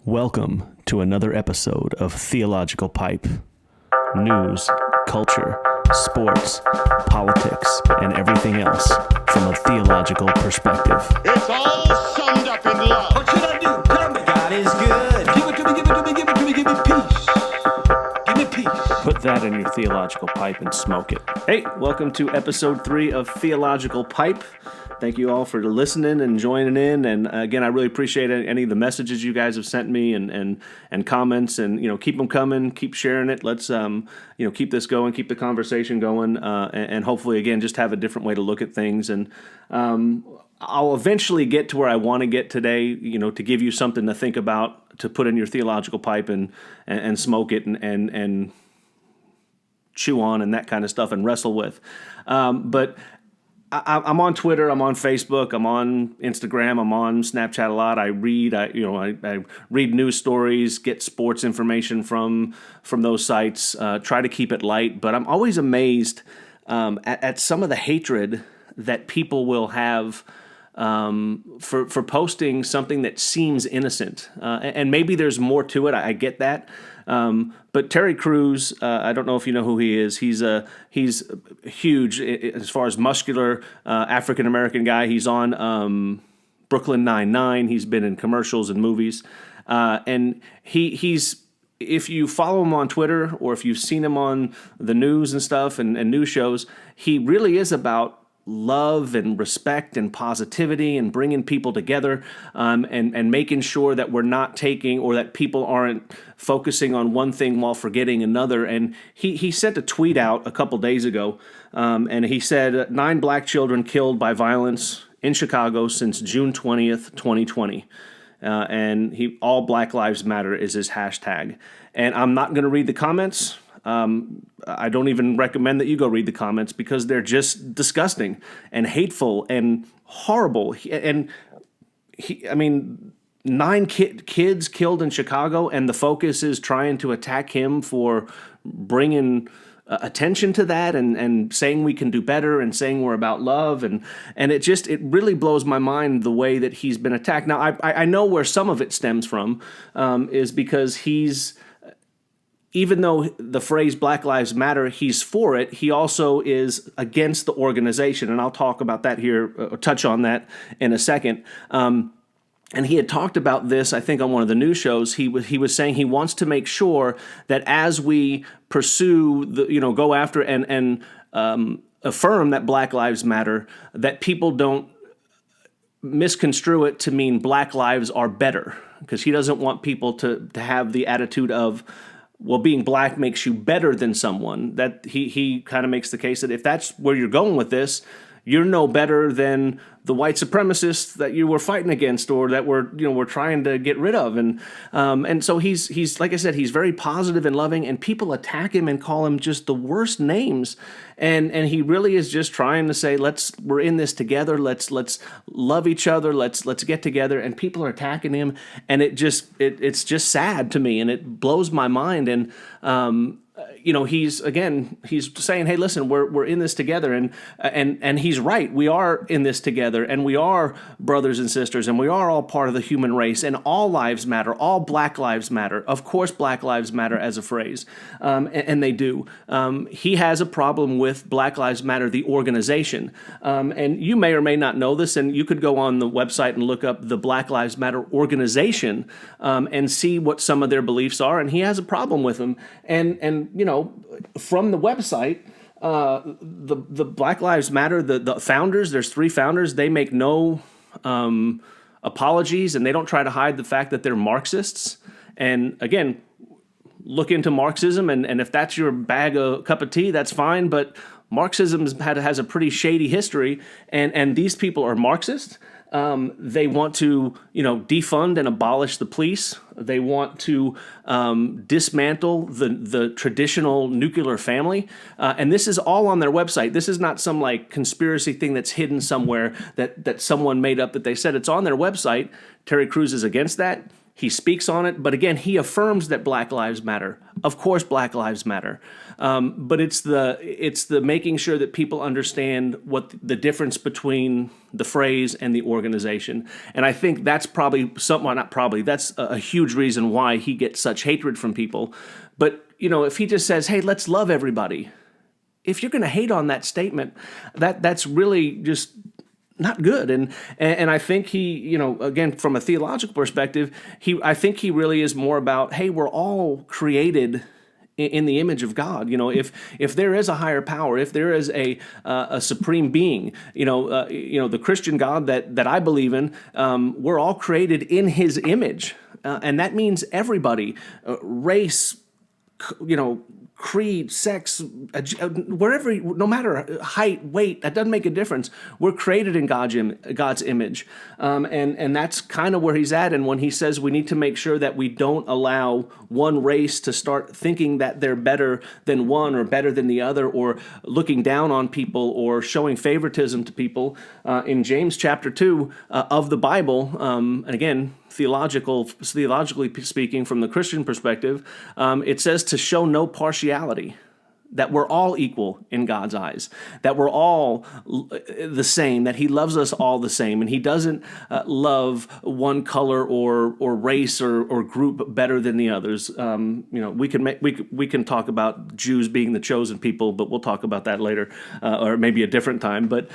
Welcome to another episode of Theological Pipe. News, culture, sports, politics, and everything else from a theological perspective. It's all summed up in love. What should I do? Tell me. God is good. Give it to me, give it to me, give it to me, give me peace. Give me peace. Put that in your theological pipe and smoke it. Hey, welcome to episode 3 of Theological Pipe. Thank you all for listening and joining in. And again, I really appreciate any of the messages you guys have sent me and comments. And keep them coming. Keep sharing it. Let's keep this going. Keep the conversation going. And hopefully, again, just have a different way to look at things. And I'll eventually get to where I want to get today. To give you something to think about, to put in your theological pipe and smoke it and chew on and that kind of stuff and wrestle with. But I'm on Twitter, I'm on Facebook, I'm on Instagram, I'm on Snapchat a lot. I read, I read news stories, get sports information from those sites. Try to keep it light, but I'm always amazed at some of the hatred that people will have for posting something that seems innocent. And maybe there's more to it. I get that. But Terry Crews, I don't know if you know who he is. He's huge as far as muscular African-American guy. He's on Brooklyn Nine-Nine. He's been in commercials and movies. And he's if you follow him on Twitter or if you've seen him on the news and stuff and news shows, he really is about love and respect and positivity and bringing people together and making sure that we're not taking or that people aren't focusing on one thing while forgetting another. And he sent a tweet out a couple days ago and he said 9 black children killed by violence in Chicago since June 20th, 2020. And all Black Lives Matter is his hashtag. And I'm not going to read the comments. I don't even recommend that you go read the comments because they're just disgusting and hateful and horrible. And 9 kids killed in Chicago, and the focus is trying to attack him for bringing attention to that and saying we can do better and saying we're about love. And it really blows my mind the way that he's been attacked. Now, I know where some of it stems from is because even though the phrase Black Lives Matter, he's for it, he also is against the organization. And I'll talk about that here, touch on that in a second. And he had talked about this, I think, on one of the news shows. He was saying he wants to make sure that as we pursue, go after and affirm that Black Lives Matter, that people don't misconstrue it to mean Black lives are better. Because he doesn't want people to have the attitude of, well, being black makes you better than someone. That he kind of makes the case that if that's where you're going with this, you're no better than the white supremacists that you were fighting against or that we're trying to get rid of. And so he's like I said, he's very positive and loving, and people attack him and call him just the worst names. And he really is just trying to say, we're in this together. Let's love each other. Let's get together. And people are attacking him, and it's just sad to me, and it blows my mind. And he's saying, hey, listen, we're in this together, and he's right. We are in this together, and we are brothers and sisters, and we are all part of the human race, and all lives matter. All Black lives matter. Of course, Black Lives Matter as a phrase, and they do. He has a problem with Black Lives Matter, the organization, and you may or may not know this, and you could go on the website and look up the Black Lives Matter organization and see what some of their beliefs are, and he has a problem with them, and from the website, the Black Lives Matter, the founders, there's 3 founders, they make no apologies, and they don't try to hide the fact that they're Marxists. And again, look into Marxism, and if that's your cup of tea, that's fine, but Marxism has a pretty shady history, and these people are Marxists. They want to, defund and abolish the police. They want to dismantle the traditional nuclear family. And this is all on their website. This is not some conspiracy thing that's hidden somewhere that someone made up that they said. It's on their website. Terry Crews is against that. He speaks on it, but again, he affirms that Black Lives Matter. of course Black Lives Matter, but it's the making sure that people understand what the difference between the phrase and the organization. And I think that's probably that's a huge reason why he gets such hatred from people. But if he just says, hey, let's love everybody, if you're going to hate on that statement, that's really just not good. And I think he, again, from a theological perspective, I think he really is more about, hey, we're all created in the image of God. If there is a higher power, if there is a supreme being, the Christian God that I believe in, we're all created in His image, and that means everybody, race, creed, sex, wherever, no matter height, weight, that doesn't make a difference. We're created in God's image. And that's kind of where he's at. And when he says we need to make sure that we don't allow one race to start thinking that they're better than one or better than the other, or looking down on people or showing favoritism to people, in James chapter 2 of the Bible, and again, theologically speaking, from the Christian perspective, it says to show no partiality, that we're all equal in God's eyes, that we're all the same, that He loves us all the same, and He doesn't love one color or race or group better than the others. We can talk about Jews being the chosen people, but we'll talk about that later, or maybe a different time. But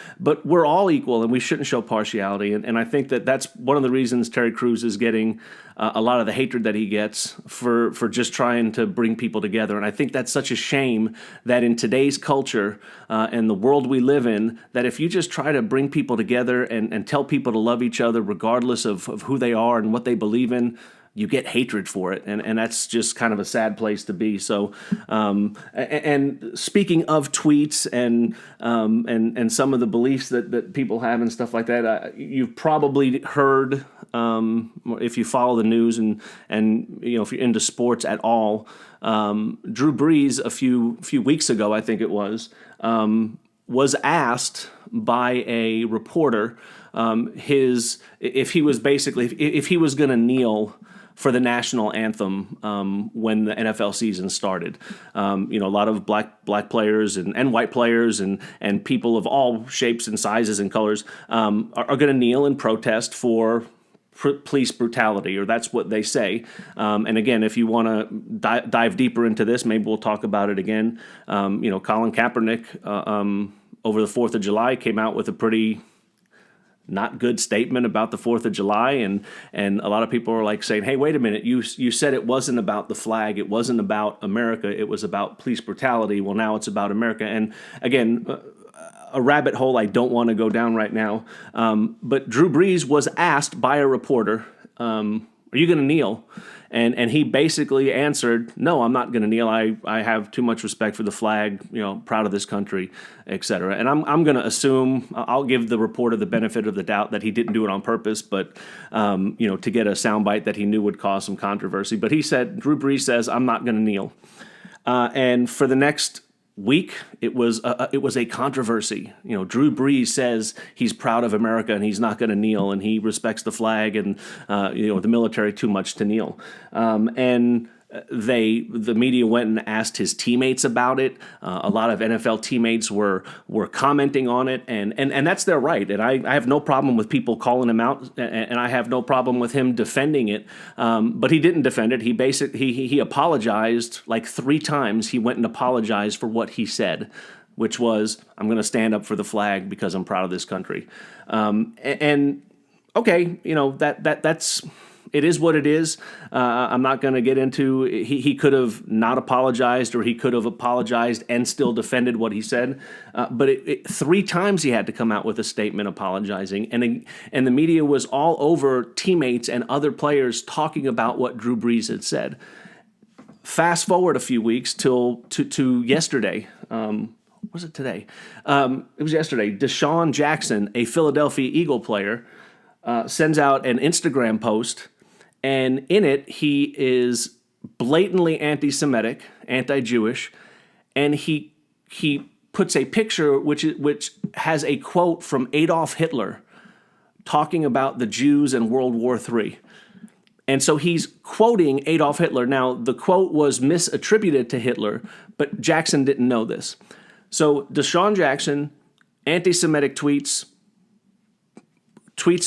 we're all equal, and we shouldn't show partiality. And I think that's one of the reasons Terry Crews is getting a lot of the hatred that he gets for just trying to bring people together. And I think that's such a shame that in today's culture and the world we live in, that if you just try to bring people together and tell people to love each other regardless of who they are and what they believe in, you get hatred for it, and that's just kind of a sad place to be. So, and speaking of tweets and some of the beliefs that people have and stuff like that, you've probably heard, if you follow the news and if you're into sports at all, Drew Brees a few weeks ago, I think it was asked by a reporter if he was going to kneel for the national anthem when the NFL season started. A lot of black players and white players and people of all shapes and sizes and colors are going to kneel and protest for police brutality, or that's what they say. And again, if you want to dive deeper into this, maybe we'll talk about it again. Colin Kaepernick over the 4th of July came out with a pretty not good statement about the 4th of July, and a lot of people are like saying, hey, wait a minute, you said it wasn't about the flag, it wasn't about America, it was about police brutality. Well, now it's about America. And again, a rabbit hole I don't want to go down right now, but Drew Brees was asked by a reporter, are you going to kneel? And he basically answered, no, I'm not going to kneel. I have too much respect for the flag, proud of this country, etc. And I'm going to assume, I'll give the reporter the benefit of the doubt that he didn't do it on purpose, but, to get a soundbite that he knew would cause some controversy. But Drew Brees says, I'm not going to kneel. And for the next week, it was a controversy. Drew Brees says he's proud of America and he's not going to kneel, and he respects the flag and the military too much to kneel. And the media went and asked his teammates about it. A lot of NFL teammates were commenting on it, and that's their right. And I have no problem with people calling him out, and I have no problem with him defending it. But he didn't defend it. He apologized like 3 times. He went and apologized for what he said, which was, I'm going to stand up for the flag because I'm proud of this country. And okay, that's. It is what it is. I'm not going to get into. He could have not apologized, or he could have apologized and still defended what he said. But 3 times he had to come out with a statement apologizing, and the media was all over teammates and other players talking about what Drew Brees had said. Fast forward a few weeks to yesterday. Was it today? It was yesterday. Desean Jackson, a Philadelphia Eagle player, sends out an Instagram post. And in it, he is blatantly anti-Semitic, anti-Jewish, and he puts a picture which has a quote from Adolf Hitler talking about the Jews and World War III. And so he's quoting Adolf Hitler. Now, the quote was misattributed to Hitler, but Jackson didn't know this. So Desean Jackson, anti-Semitic tweets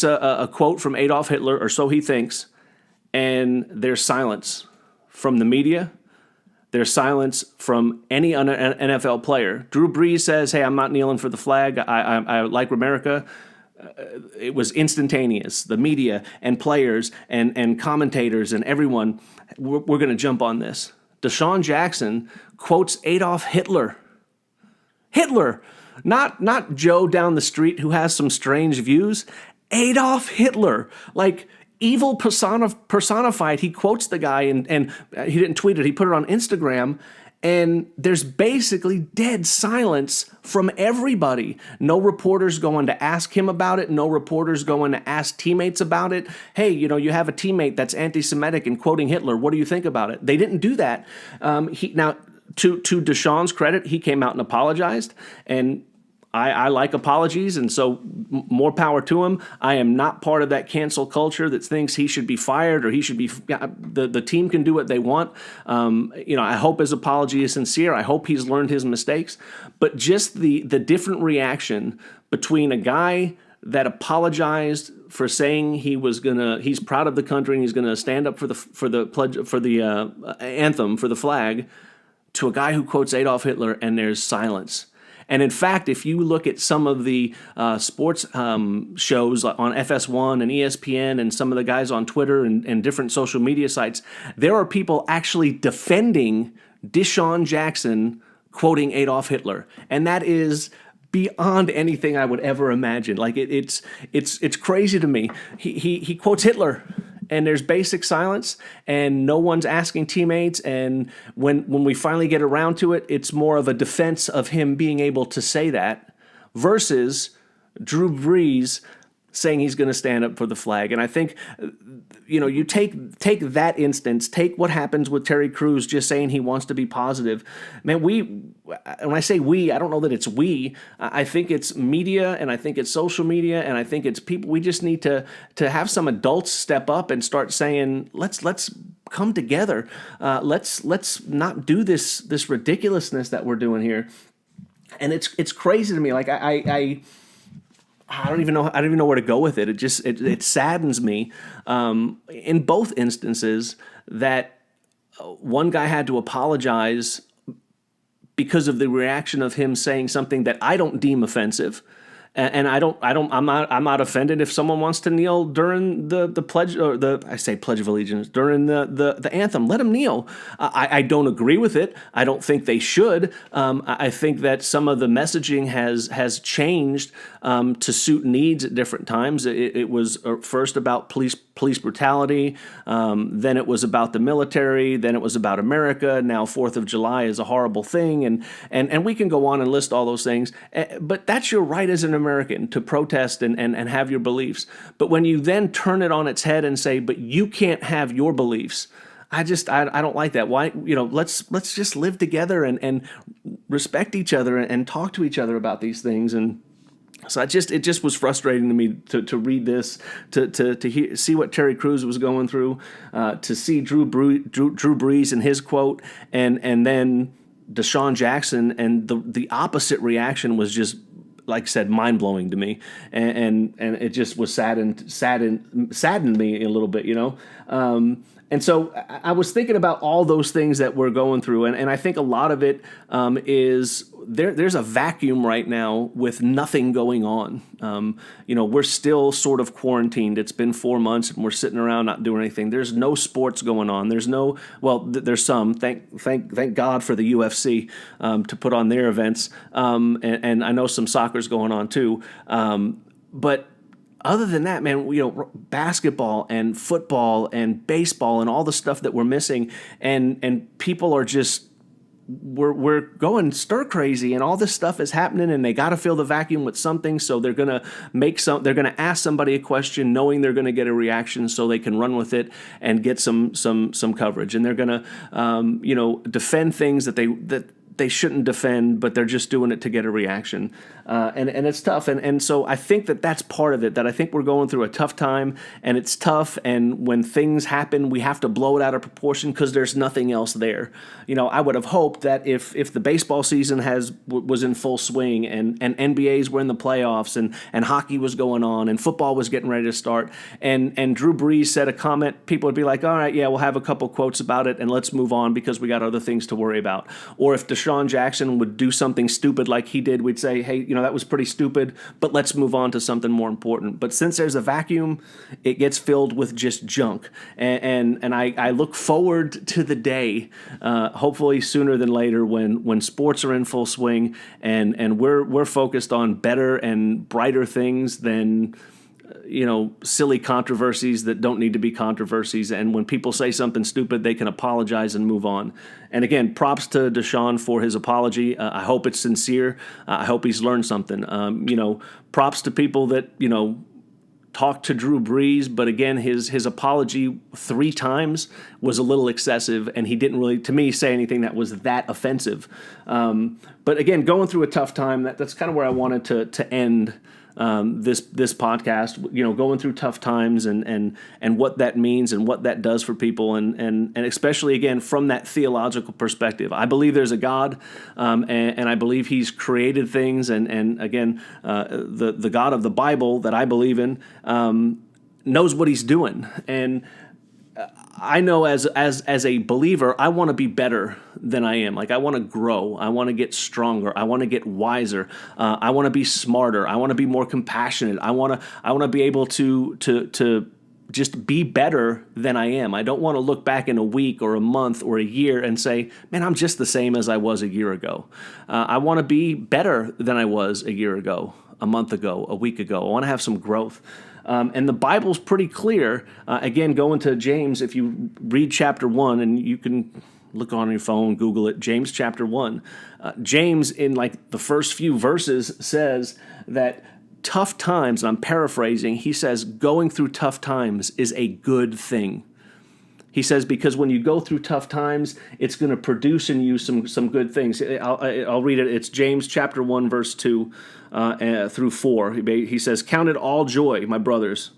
a quote from Adolf Hitler, or so he thinks, and there's silence from the media. There's silence from any NFL player. Drew Brees says, hey, I'm not kneeling for the flag. I like America. It was instantaneous. The media and players and commentators and everyone, we're going to jump on this. Desean Jackson quotes Adolf Hitler. Hitler, not Joe down the street who has some strange views. Adolf Hitler, like evil personified. He quotes the guy and he didn't tweet it. He put it on Instagram. And there's basically dead silence from everybody. No reporters going to ask him about it. No reporters going to ask teammates about it. Hey, you have a teammate that's anti-Semitic and quoting Hitler. What do you think about it? They didn't do that. Now, to Desean's credit, he came out and apologized. And I like apologies, and so more power to him. I am not part of that cancel culture that thinks he should be fired or he should be. The team can do what they want. I hope his apology is sincere. I hope he's learned his mistakes. But just the different reaction between a guy that apologized for saying he's proud of the country and he's gonna stand up for the pledge for the anthem for the flag, to a guy who quotes Adolf Hitler and there's silence. And in fact, if you look at some of the sports shows on FS1 and ESPN and some of the guys on Twitter and different social media sites, there are people actually defending Desean Jackson quoting Adolf Hitler. And that is beyond anything I would ever imagine. Like it's crazy to me. He quotes Hitler. And there's basic silence, and no one's asking teammates. And when we finally get around to it, it's more of a defense of him being able to say that versus Drew Brees saying he's going to stand up for the flag. And I think, you take that instance, take what happens with Terry Crews just saying he wants to be positive. Man, when I say we, I don't know that it's we. I think it's media, and I think it's social media, and I think it's people. We just need to have some adults step up and start saying, let's come together. Let's not do this ridiculousness that we're doing here. And it's crazy to me. Like I don't even know where to go with it. It saddens me in both instances that one guy had to apologize because of the reaction of him saying something that I don't deem offensive. And I'm not offended if someone wants to kneel during the pledge, or I say Pledge of Allegiance, during the anthem. Let them kneel. I don't agree with it. I don't think they should. I think that some of the messaging has changed to suit needs at different times. It was first about police brutality, then it was about the military, then it was about America. Now 4th of July is a horrible thing, and we can go on and list all those things. But that's your right as an American to protest and have your beliefs. But when you then turn it on its head and say, but you can't have your beliefs, I don't like that. Why? Let's just live together and respect each other and talk to each other about these things. And so it just was frustrating to me to read this, to see what Terry Crews was going through, to see Drew Brees and his quote, and then Desean Jackson, and the opposite reaction was just, like I said, mind-blowing to me, and it just was saddened me a little bit, And so I was thinking about all those things that we're going through, and I think a lot of it is there's a vacuum right now with nothing going on. We're still sort of quarantined. It's been 4 months, and we're sitting around not doing anything. There's no sports going on. There's no, there's some. Thank God for the UFC to put on their events, and I know some soccer's going on too. But other than that, man, basketball and football and baseball and all the stuff that we're missing, and people are just, we're going stir crazy, and all this stuff is happening, and they got to fill the vacuum with something. So they're gonna ask somebody a question, knowing they're gonna get a reaction, so they can run with it and get some coverage. And they're gonna defend things that they shouldn't defend, but they're just doing it to get a reaction. And it's tough. And so I think that's part of it, that I think we're going through a tough time, and it's tough. And when things happen, we have to blow it out of proportion because there's nothing else there. I would have hoped that if the baseball season was in full swing and NBAs were in the playoffs and hockey was going on and football was getting ready to start and Drew Brees said a comment, people would be like, all right, yeah, we'll have a couple quotes about it and let's move on because we got other things to worry about. Or if Desean Jackson would do something stupid like he did, we'd say, hey, that was pretty stupid, but let's move on to something more important. But since there's a vacuum, it gets filled with just junk. And I look forward to the day, hopefully sooner than later, when sports are in full swing and we're focused on better and brighter things than silly controversies that don't need to be controversies. And when people say something stupid, they can apologize and move on. And again, props to Desean for his apology. I hope it's sincere. I hope he's learned something. Props to people that, talked to Drew Brees, but again, his apology 3 times was a little excessive, and he didn't really, to me, say anything that was that offensive. But again, going through a tough time, that's kind of where I wanted to end this podcast, going through tough times and what that means and what that does for people, and especially again from that theological perspective. I believe there's a God, and I believe He's created things, and again, the God of the Bible that I believe in knows what He's doing, and I know as a believer, I want to be better than I am. Like, I want to grow. I want to get stronger. I want to get wiser. I want to be smarter. I want to be more compassionate. I want to be able to just be better than I am. I don't want to look back in a week or a month or a year and say, man, I'm just the same as I was a year ago. I want to be better than I was a year ago, a month ago, a week ago. I want to have some growth. And the Bible's pretty clear. Again, going to James, if you read chapter 1, and you can look on your phone, Google it, James chapter 1. James, in like the first few verses, says that tough times, and I'm paraphrasing, he says going through tough times is a good thing. He says, because when you go through tough times, it's going to produce in you some good things. I'll read it. It's James chapter 1, verse 2 through 4. He says, count it all joy, my brothers,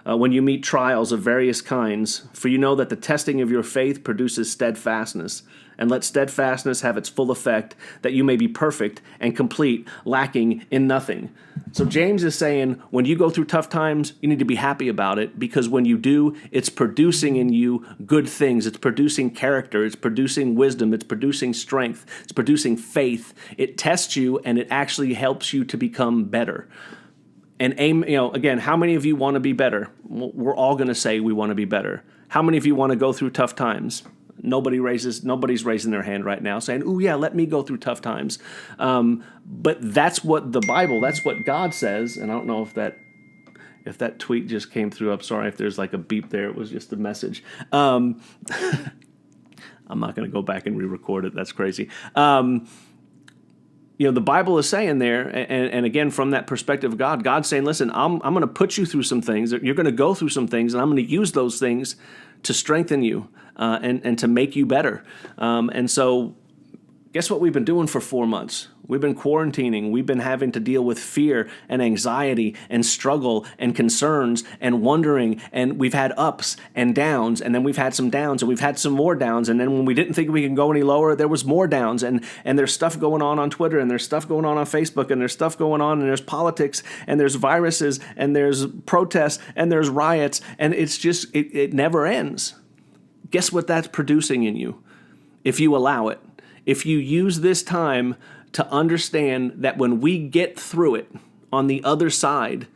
when you meet trials of various kinds, for you know that the testing of your faith produces steadfastness. And let steadfastness have its full effect, that you may be perfect and complete, lacking in nothing. So James is saying, when you go through tough times, you need to be happy about it, because when you do, it's producing in you good things. It's producing character. It's producing wisdom. It's producing strength. It's producing faith. It tests you, and it actually helps you to become better. And again, how many of you want to be better? We're all going to say we want to be better. How many of you want to go through tough times? Nobody's raising their hand right now saying, "Ooh, yeah, let me go through tough times." But that's what the Bible, that's what God says. And I don't know if that tweet just came through. I'm sorry if there's like a beep there. It was just a message. I'm not going to go back and re-record it. That's crazy. The Bible is saying there, and again, from that perspective of God, God's saying, listen, I'm going to put you through some things. You're going to go through some things, and I'm going to use those things to strengthen you and to make you better. And so guess what we've been doing for 4 months? We've been quarantining. We've been having to deal with fear and anxiety and struggle and concerns and wondering. And we've had ups and downs, and then we've had some downs, and we've had some more downs. And then when we didn't think we could go any lower, there was more downs. And there's stuff going on Twitter, and there's stuff going on Facebook, and there's stuff going on, and there's politics, and there's viruses, and there's protests, and there's riots. And it's just, it never ends. Guess what that's producing in you if you allow it? If you use this time to understand that when we get through it on the other side,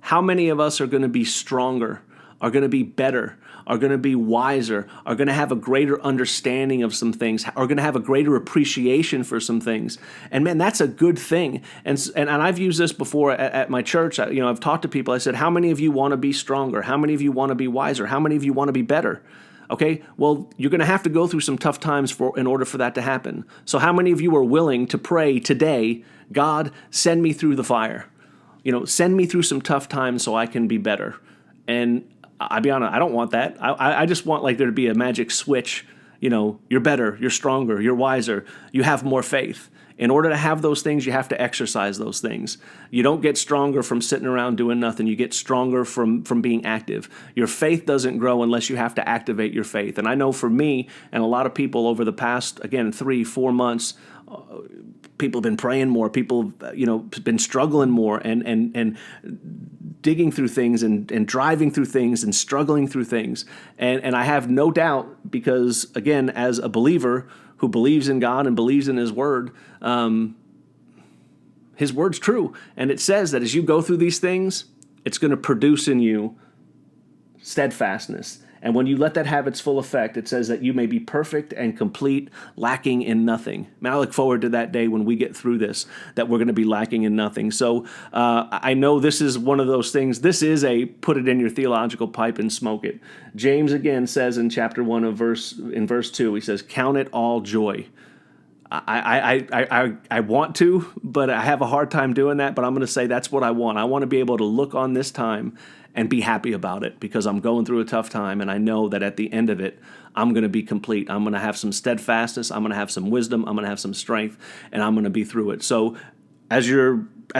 how many of us are going to be stronger, are going to be better, are going to be wiser, are going to have a greater understanding of some things, are going to have a greater appreciation for some things. And man, that's a good thing. And I've used this before at my church. I've talked to people. I said, how many of you want to be stronger? How many of you want to be wiser? How many of you want to be better? Okay, well, you're going to have to go through some tough times in order for that to happen. So how many of you are willing to pray today, God, send me through the fire? Send me through some tough times so I can be better. And I'll be honest, I don't want that. I just want like there to be a magic switch, you're better, you're stronger, you're wiser, you have more faith. In order to have those things, you have to exercise those things. You don't get stronger from sitting around doing nothing. You get stronger from being active. Your faith doesn't grow unless you have to activate your faith. And I know for me and a lot of people over the past, again, 3-4 months, people have been praying more. People, been struggling more and digging through things and driving through things and struggling through things. And I have no doubt because, again, as a believer who believes in God and believes in His Word, His Word's true. And it says that as you go through these things, it's going to produce in you steadfastness. And when you let that have its full effect, it says that you may be perfect and complete, lacking in nothing. Man, I look forward to that day when we get through this, that we're going to be lacking in nothing. So I know this is one of those things. This is a put it in your theological pipe and smoke it. James again says in chapter 1 of verse 2, he says, "Count it all joy." I want to, but I have a hard time doing that. But I'm going to say that's what I want. I want to be able to look on this time and be happy about it because I'm going through a tough time, and I know that at the end of it, I'm going to be complete. I'm going to have some steadfastness. I'm going to have some wisdom. I'm going to have some strength, and I'm going to be through it. So as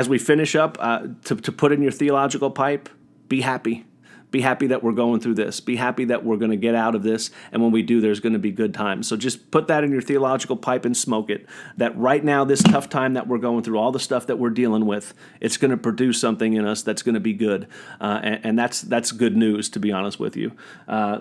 we finish up, to put in your theological pipe, be happy. Be happy that we're going through this. Be happy that we're going to get out of this. And when we do, there's going to be good times. So just put that in your theological pipe and smoke it. That right now, this tough time that we're going through, all the stuff that we're dealing with, it's going to produce something in us that's going to be good. And that's good news, to be honest with you.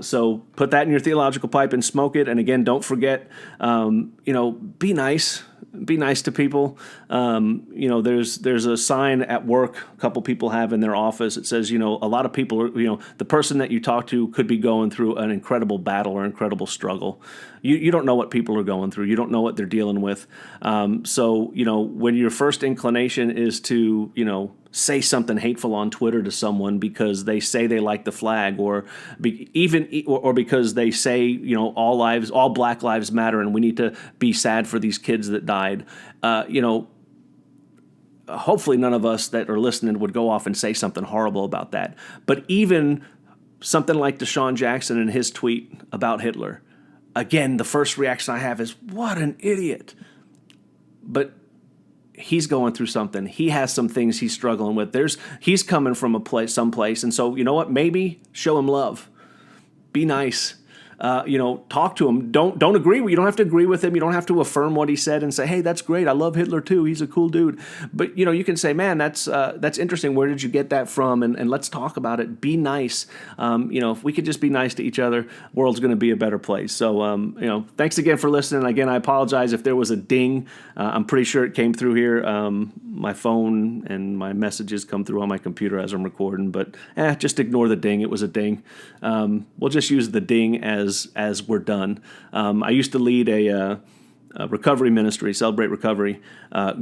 So put that in your theological pipe and smoke it. And again, don't forget, be nice. Be nice to people. There's a sign at work a couple people have in their office. It says, a lot of people are, the person that you talk to could be going through an incredible battle or incredible struggle. You don't know what people are going through. You don't know what they're dealing with. So when your first inclination is to, say something hateful on Twitter to someone because they say they like the flag, or because they say all Black lives matter and we need to be sad for these kids that died. Hopefully none of us that are listening would go off and say something horrible about that. But even something like Desean Jackson and his tweet about Hitler, again, the first reaction I have is, what an idiot. But he's going through something. He has some things he's struggling with. He's coming from someplace. And so, you know what? Maybe show him love. Be nice. Talk to him. Don't agree with. You don't have to agree with him. You don't have to affirm what he said and say, "Hey, that's great. I love Hitler too. He's a cool dude." But you can say, "Man, that's interesting. Where did you get that from?" And let's talk about it. Be nice. If we could just be nice to each other, world's going to be a better place. So, thanks again for listening. Again, I apologize if there was a ding. I'm pretty sure it came through here. My phone and my messages come through on my computer as I'm recording, but just ignore the ding. It was a ding. We'll just use the ding as we're done. I used to lead a recovery ministry, Celebrate Recovery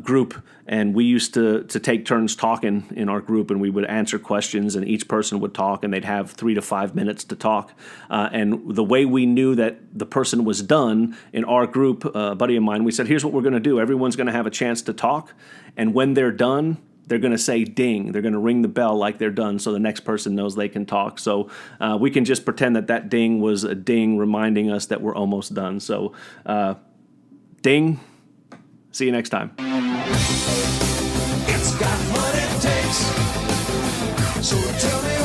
group, and we used to take turns talking in our group, and we would answer questions, and each person would talk, and they'd have 3 to 5 minutes to talk. And the way we knew that the person was done in our group, a buddy of mine, we said, here's what we're going to do. Everyone's going to have a chance to talk, and when they're done, they're going to say ding. They're going to ring the bell like they're done so the next person knows they can talk. So we can just pretend that ding was a ding reminding us that we're almost done. So ding. See you next time. It's got what it takes. So tell me